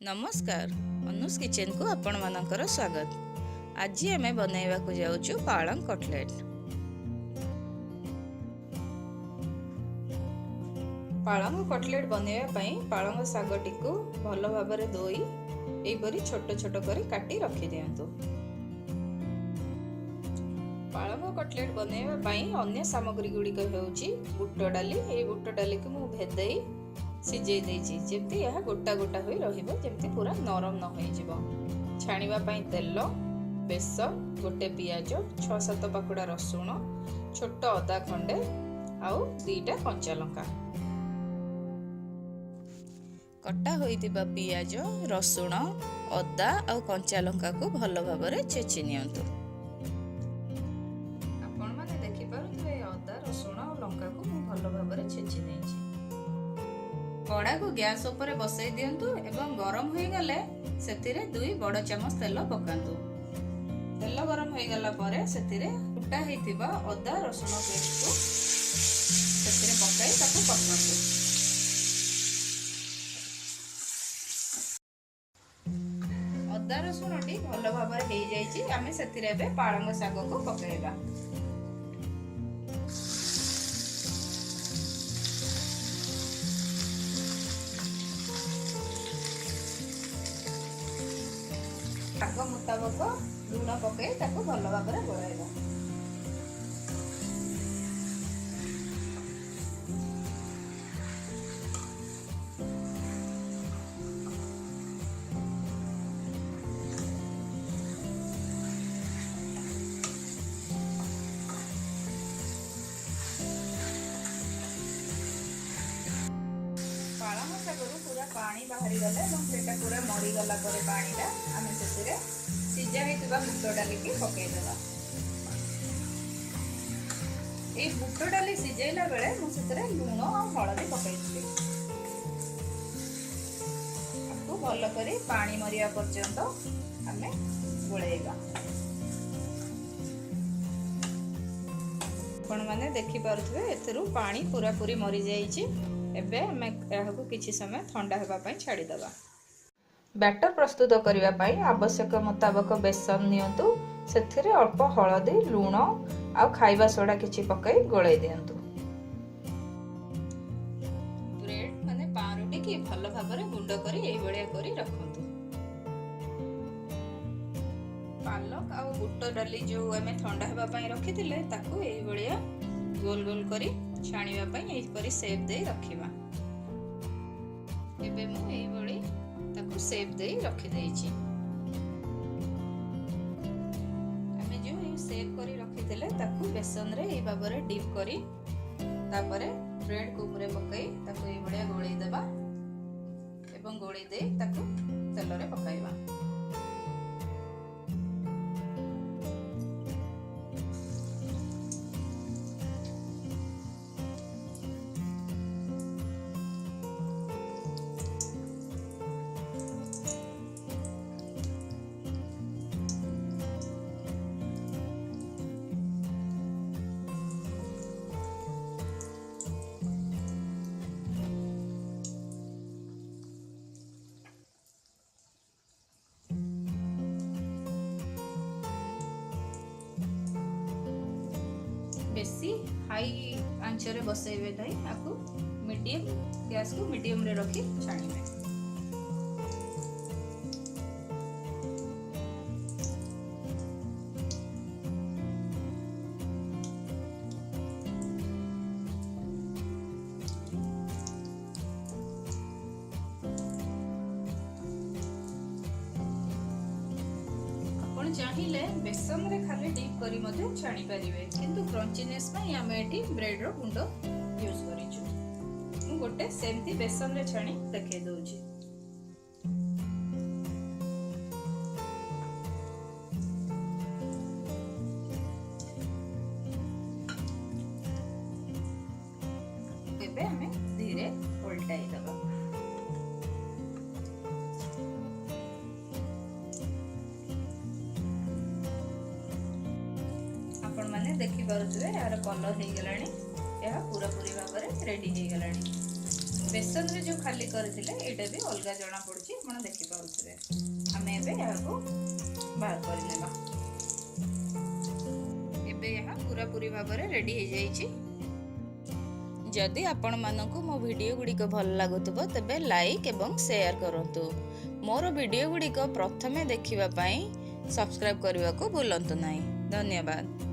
नमस्कार अनुस किचन को आपण मानकर स्वागत। आज आम बनैवा को जाऊँ पालक कटलेट। पालक कटलेट बनैवा पालक शागटी को भल भाव धोई एपरी छोट छोट कर काटी रखी दिंतु। पालक कटलेट बनैवा अन्य सामग्री गुड़िक होउची बुट डाली। ए बुट डाली को मु भेदई सिझे देछि जेमती यह गोटा गोटा होई रहिबो, जेमती पूरा नरम न होई जिवो। छाणीबा पई तेल, बेसन, गोटे पियाज, 6-7 पाखुडा रसुण, छोट अदा खंडे आउ 2टा कंचा लंका। कटा होइतिबा पियाज, रसुण, अदा आउ कंचा लंका को भलो भाबरे छेची नियंतु। आपण माने देखि पारुथबे अदा, रसुण आउ लंका को भलो भाबरे छेची नेछि। कड़ा को गैस ऊपर बसई दिंतु एवं गरम हो गले सेतिरे 2 बड़ चामच तेल पकांतु। तेल गरम हो गला परे सेतिरे कुटा हेतिबा अदा रसुण पेस्ट को सेतिरे पकाई ताको पकांतु। अदा रसुण टी भलो भाबरे हेई जाईची। आमे सेतिरे एबे पालंग शाग को पकाइबा। शाग मुताबक लुण पकई ताको भल भाव गोलाइबा। पालंग शागरू पूरा पानी बाहरी गले सेटा पूरा मरी गला परे पानीटा आमे सेतिरे सिझा हेतिबा बुट डाली के पकई देबा। ए बुट डाली सिझैला बेले मु सेतिरे लूण आ हळदी पकई दिली। आपको भल करी पानी मरिया पर्यंत आमे गोळेइबा। आपण माने देखि पारुथबे एथरु पानी पूरा पूरी मरी जाईची। एबे हमें यहाको किछि समय ठंडा हेबा पई छाडी दबा। बैटर प्रस्तुत करिवा पई आवश्यक मुताबक बेसन नियंतु। सेथिरे अल्प हळदी, लूण आ खाइबा सोडा किछि पकई गोळै दियंतु। ब्रेड माने पारुटी की भल भाबरे गुंड करी एई बळिया करी रखंतु। पालक आ बुट डाली जो हमें ठंडा हेबा पई रखिथिले ताकू एई बळिया गोल गोल करी छाणीबा पई एई परी शेप देई रखिबा। एबे मु एई बळी ताकू शेप देई रखि देइछि। हमें जो ए शेप करी रखिथिले ताकू बेसन रे एई बाबरे डिप करी तापरे ब्रेड को ऊपर पकई ताकू एई बळिया गोळै देबा एवं गोळै देई ताकू तेल रे पकाइबा। बेसी हाई आंच रे बसैबे नहीं, आपको मीडियम गैस को मीडियम रे रखी छाणीबे। चाहिए बेसन रे खाली डीप करी मधे छाणी पारिबे, किंतु क्रंचीनेस पई आमे एठी ब्रेड रो गुंड यूज करिछु। मु गोटे सेमती बेसन रे छाणी देखै दउची। एबे हमें धीरे उल्टाई दबा। आपण माने देखि पारुथबे यार कलर हे गलानी, यह पूरा पूरी भाबरे रेडी हे गलानी। बेसन रे जो खाली करथिले एटा भी अलगा जणा पड़ुची आपण देखि पाउथिबे। हमें एबे याको बाहर कर लेबा। एबे यहा पूरा पूरी भाबरे रेडी हो जाईची। जदि आपण मानकु मो वीडियो गुडी को भल लागुतबो तबे लाइक एवं शेयर करंतु। मोर वीडियो गुडी को प्रथमे देखिबा पई सब्सक्राइब करबा को भूलंतु नाही। धन्यवाद।